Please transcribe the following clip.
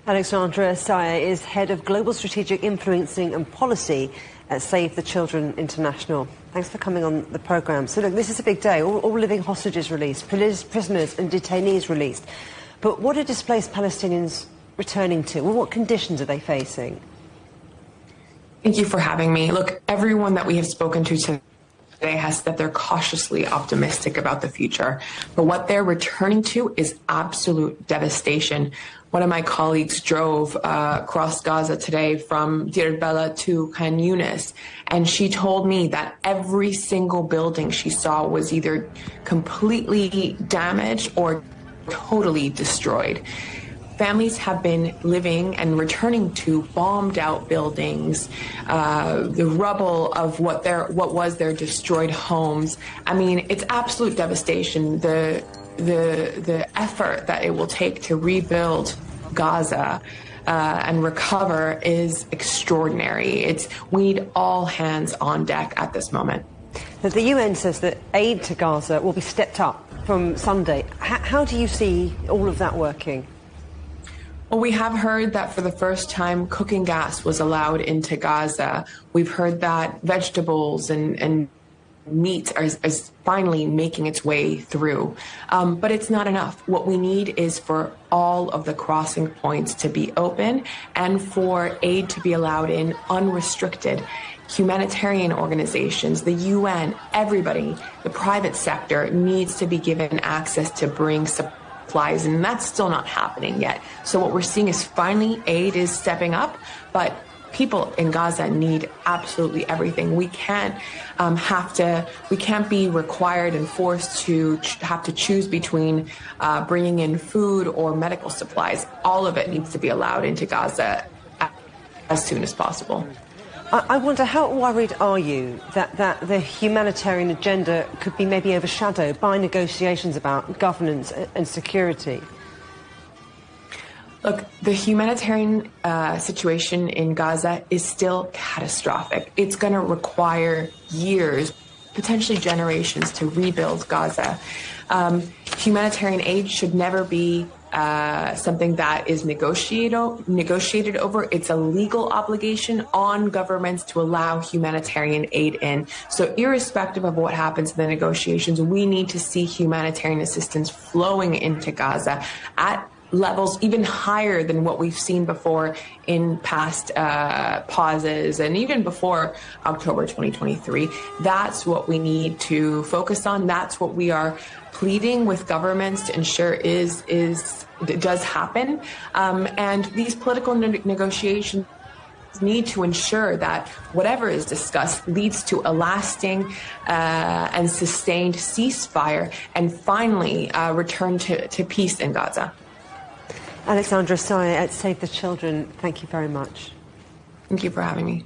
Alexandra Saieh is head of Global Strategic Influencing and Policy at Save the Children International. Thanks for coming on the programme. So look, this is a big day. All living hostages released, prisoners and detainees released. But what are displaced Palestinians returning to? Well, what conditions are they facing? Thank you for having me. Look, everyone that we have spoken to today has said they're cautiously optimistic about the future. But what they're returning to is absolute devastation. One of my colleagues drove across Gaza today from Deir Bella to Khan Yunis, and she told me that every single building she saw was either completely damaged or totally destroyed. Families have been living and returning to bombed out buildings, the rubble of what was their destroyed homes. I mean, it's absolute devastation. The effort that it will take to rebuild Gaza and recover is extraordinary. We need all hands on deck at this moment. The UN says that aid to Gaza will be stepped up from Sunday. How do you see all of that working? Well, we have heard that for the first time, cooking gas was allowed into Gaza. We've heard that vegetables and meat is finally making its way through. But it's not enough. What we need is for all of the crossing points to be open and for aid to be allowed in unrestricted. Humanitarian organizations, the UN, everybody, the private sector needs to be given access to bring supplies, and that's still not happening yet. So what we're seeing is finally aid is stepping up, but people in Gaza need absolutely everything. We can't be required and forced to have to choose between bringing in food or medical supplies. All of it needs to be allowed into Gaza as soon as possible. I wonder, how worried are you that the humanitarian agenda could be maybe overshadowed by negotiations about governance and security? Look, the humanitarian situation in Gaza is still catastrophic. It's going to require years, potentially generations, to rebuild Gaza. Humanitarian aid should never be something that is negotiated over. It's a legal obligation on governments to allow humanitarian aid in. So irrespective of what happens in the negotiations, we need to see humanitarian assistance flowing into Gaza at levels even higher than what we've seen before in past pauses and even before October 2023. That's what we need to focus on. That's what we are pleading with governments to ensure it does happen. And these political negotiations need to ensure that whatever is discussed leads to a lasting and sustained ceasefire and finally return to peace in Gaza. Alexandra Saieh at Save the Children, thank you very much. Thank you for having me.